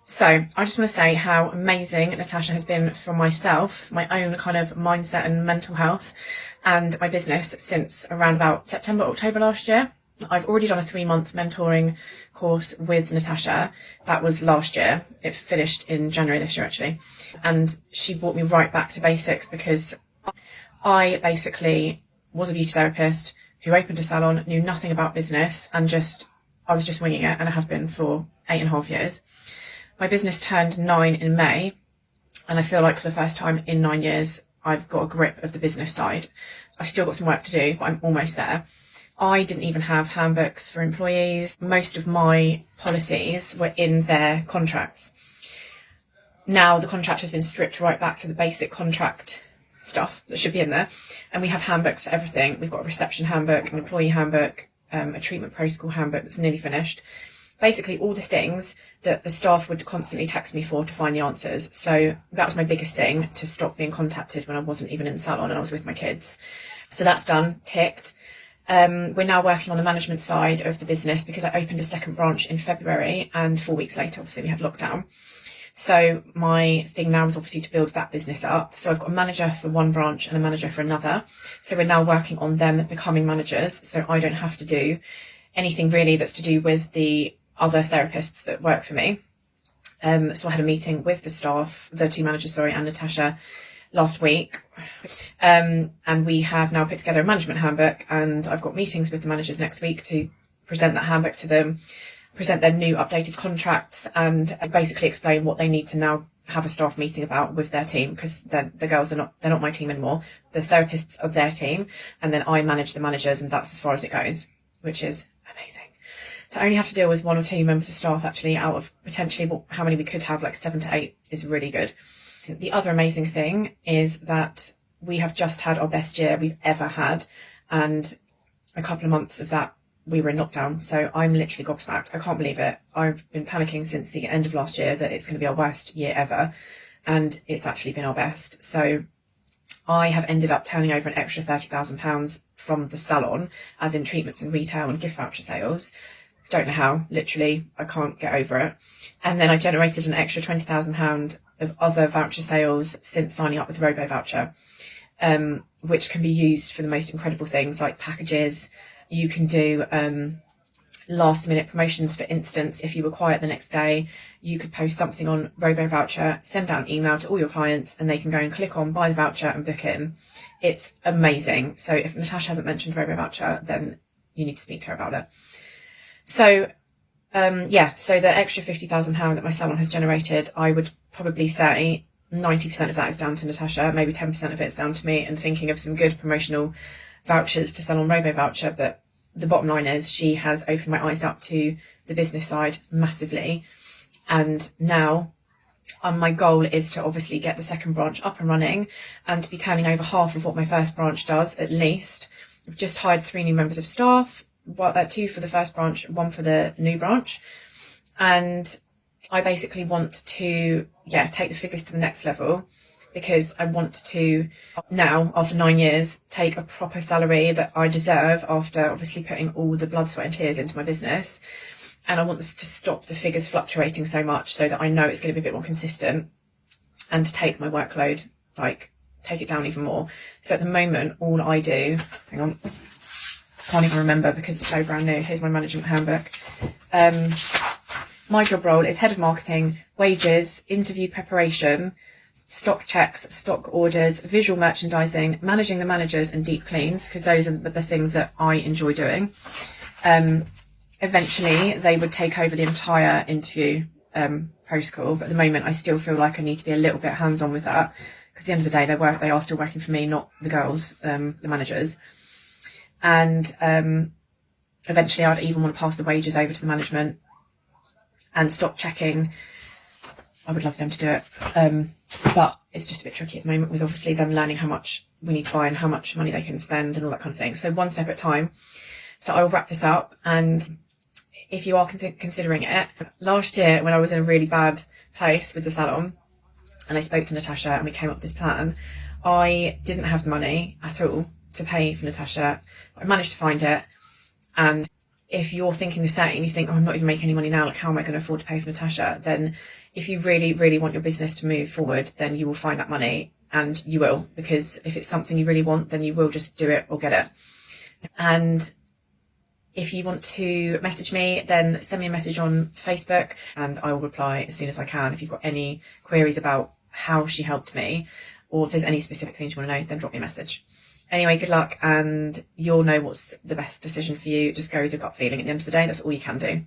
So I just want to say how amazing Natasha has been for myself, my own kind of mindset and mental health, and my business since around about September, October last year. I've already done a 3-month mentoring course with Natasha. That was last year. It finished in January this year, actually. And she brought me right back to basics, because I basically was a beauty therapist who opened a salon, knew nothing about business, and I was just winging it, and I have been for 8.5 years. My business turned 9 in May, and I feel like for the first time in 9 years, I've got a grip of the business side. I've still got some work to do, but I'm almost there. I didn't even have handbooks for employees. Most of my policies were in their contracts. Now the contract has been stripped right back to the basic contract stuff that should be in there. And we have handbooks for everything. We've got a reception handbook, an employee handbook, a treatment protocol handbook that's nearly finished. Basically all the things that the staff would constantly text me for to find the answers. So that was my biggest thing, to stop being contacted when I wasn't even in the salon and I was with my kids. So that's done, ticked. We're now working on the management side of the business, because I opened a second branch in February, and 4 weeks later, obviously, we had lockdown. So my thing now is obviously to build that business up. So I've got a manager for one branch and a manager for another. So we're now working on them becoming managers, so I don't have to do anything really that's to do with the other therapists that work for me. So I had a meeting with the staff, the 2 managers, and Natasha last week. And we have now put together a management handbook, and I've got meetings with the managers next week to present that handbook to them, present their new updated contracts, and basically explain what they need to now have a staff meeting about with their team, because the girls they're not my team anymore. The therapists are their team, and then I manage the managers, and that's as far as it goes, which is amazing. To only have to deal with 1 or 2 members of staff actually out of potentially how many we could have, like 7 to 8, is really good. The other amazing thing is that we have just had our best year we've ever had, and a couple of months of that we were in lockdown, so I'm literally gobsmacked. I can't believe it. I've been panicking since the end of last year that it's going to be our worst year ever, and it's actually been our best. So I have ended up turning over an extra £30,000 from the salon, as in treatments and retail and gift voucher sales. Don't know how, literally, I can't get over it. And then I generated an extra £20,000 of other voucher sales since signing up with the Robo voucher, which can be used for the most incredible things like packages. You can do last minute promotions. For instance, if you were quiet the next day, you could post something on Robo voucher, send out an email to all your clients, and they can go and click on buy the voucher and book in. It's amazing. So if Natasha hasn't mentioned Robo voucher, then you need to speak to her about it. So so the extra £50,000 that my salon has generated, I would probably say 90% of that is down to Natasha, maybe 10% of it is down to me and thinking of some good promotional vouchers to sell on Robo voucher. But the bottom line is she has opened my eyes up to the business side massively, and now my goal is to obviously get the second branch up and running and to be turning over half of what my first branch does at least. I've just hired 3 new members of staff, 2 for the first branch, 1 for the new branch, and I basically want to take the figures to the next level, because I want to now, after 9 years, take a proper salary that I deserve after obviously putting all the blood, sweat and tears into my business. And I want this to stop the figures fluctuating so much, so that I know it's going to be a bit more consistent, and to take my workload, take it down even more. So at the moment, all I do, hang on, can't even remember because it's so brand new. Here's my management handbook. My job role is head of marketing, wages, interview preparation, stock checks, stock orders, visual merchandising, managing the managers, and deep cleans, because those are the things that I enjoy doing. Eventually they would take over the entire interview protocol, but at the moment I still feel like I need to be a little bit hands-on with that, because at the end of the day they are still working for me, not the girls, the managers. And eventually I'd even want to pass the wages over to the management, and stock checking, I would love them to do it, but it's just a bit tricky at the moment with obviously them learning how much we need to buy and how much money they can spend and all that kind of thing. So one step at a time. So I will wrap this up, and if you are considering it, last year when I was in a really bad place with the salon and I spoke to Natasha and we came up with this plan, I didn't have the money at all to pay for Natasha. I managed to find it, and if you're thinking the same, you think, oh, I'm not even making any money now, like how am I going to afford to pay for Natasha? Then if you really, really want your business to move forward, then you will find that money, and you will, because if it's something you really want, then you will just do it or get it. And if you want to message me, then send me a message on Facebook and I will reply as soon as I can. If you've got any queries about how she helped me, or if there's any specific things you want to know, then drop me a message. Anyway, good luck, and you'll know what's the best decision for you. Just go with your gut feeling. At the end of the day, that's all you can do.